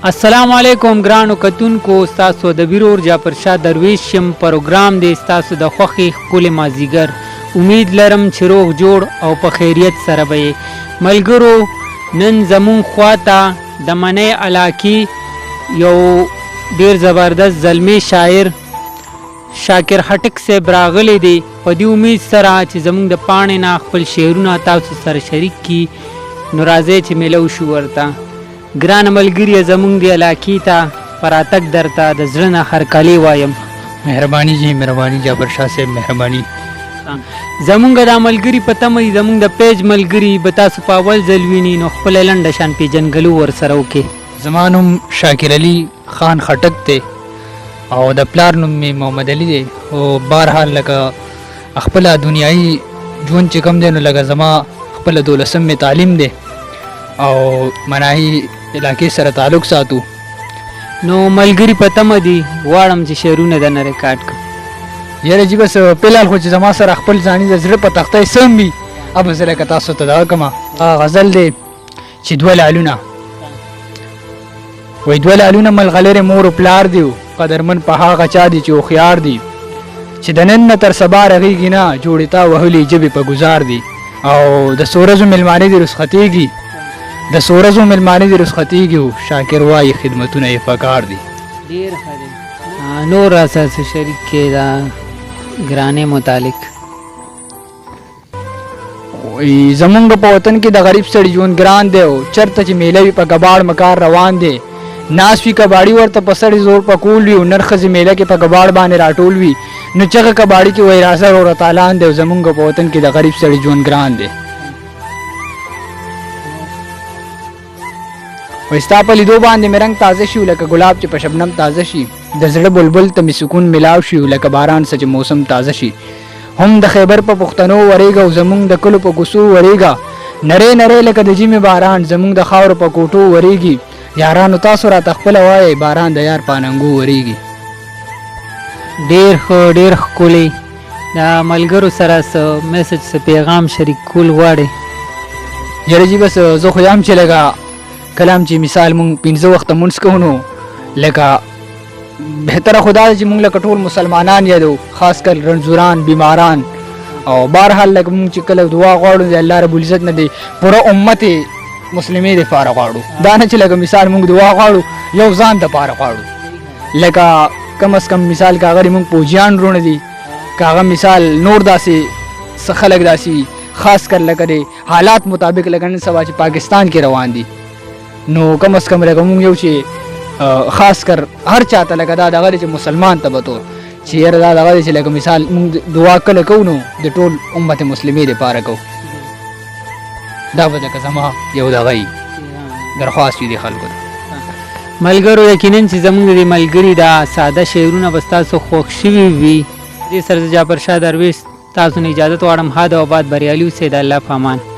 अस्सलाम वालेकुम ګرانو کتونکو ستاسو د بیرور جعفر شاه درویش یم پروګرام دی ستاسو د خوښې ښکلې مازدیګر امید لرم چې روغ جوړ او په خیریت سره به یې ملګرو نن زمون خواته د منی علاقې یو ډیر زبردست زلمی شاعر شاکر خټک صاحب راغلی دی په دې امید سره چې زمونږ د پاڼې نه خپل شعرونه تاسو سره شریک کړي نو راځئ چې میله وشو ورته ګران ملګری زمونږ دی علاقې ته په راتګ درته د زړه نه هرکلی وایم مهرباني جی مهرباني جعفر شاه صاحب مهرباني زمونږ د ملګري په تمه دي زمونږ د پیج ملګري به تاسو په اول ځل ویني نو خپله لنډه شان پیژنګلو ورسره وکړئ زما نوم شاکر علي خان خټک دی او د پلار نوم مې محمد علي دی خو بهرحال لکه خپله دنیایي ژوند چې کوم دی نو لکه زما خپله 12 مې تعلیم دی او مناهي علاقې سره تعلق ساتو نو ملګري په تمه دي غواړم چې شعرونه درنه ریکارډ کړم یاره جی بس فلحال خو چې زما سره خپل ځاني د زړه په تخته سم وي اب زه لکه تاسو ته دغه کومه غزل دی چې دوه لعلونه وایي دوه لعلونه ملغلرې مور و پلار دي قدرمن په هغه چا دي چې هوښیار دي چې د نن نه تر سبا رغېږي نه جوړې تا وهلې ژبې په ګزار دي او د څو ورځو مېلمانې دې رخصتېږي د څو ورځو مېلمانې دې رخصتېږي شاکر وایي خدمتونه یې پکار دي ډېر ښه دی نور راسره څه شریک کې دا ګرانې متعلق زمونږ په وطن کې د غریب سړي ژوند ګران دی او چرته چې میله وي په کباړ مکار روان دی ناس وي کباړي ورته په سړي زور پکول وي او نر ښځې میله کې په کباړ باندې راټول وي نو چغه کباړي کې وایي راسه وروره تالان دی او زمونږ په وطن کې د غریب سړي ژوند ګران دی وایي ستا په لیدو باندې مې رنګ تازه شي لکه ګلاب چې په شبنم تازه شي د زړه بلبل ته مې سکون ملاو شي لکه باران څه چې موسم تازه شي هم د خیبر په پښتنو ورېږه او زمونږ د کلو په کوڅو ورېږه نرۍ نرۍ لکه د ژمي باران زمونږ د خاورو په کوټو ورېږي یارانو تاسو راته خپله وایئ باران د یار پاننګو ورېږي ډېر ښه ډېر ښکلی د ملګرو سره څه میسج څه پیغام شریک کول غواړې یاره جي بس زه خو یم چې لکه کلام چې مثال مونږ 15 وخته مونځ کوو نو لکه بهتره خدا چې مونږ لکه ټول مسلمانان یادو خاص کر رنځوران بیماران او بهرحال لکه مونږ چې کله دعا غواړو د الله رب العزت نه دی پوره امت مسلمې دپاره غواړو دا نه چې لکه مثال مونږ دعا غواړو یو ځان دپاره غواړو لکه کم از کم مثال که هغه مونږ پوجیان وروڼه دي که هغه مثال نور داسې څه خلک داسې وي خاص کر لکه د حالات مطابق لکه نن سبا چې پاکستان کې روان دي نو کم از کم لکه مونږ یو چې خاص کر هر چاته لکه دا دغه چې مسلمان ته به طور چې یاره دا دغه چې لکه مثال مونږ دعا کله کوو نو د ټول امت مسلمې دپاره کوو دا به لکه زما یو دغه درخواست وي د خلکو ته ملګرو یقینا چې زمونږ د ملګري دا ساده شعرونه به ستاسو خوښ شوي وي دې سره جعفر شاه درویش تاسو نه اجازت غواړم ها د آباد بریالي اوسئ د الله په امان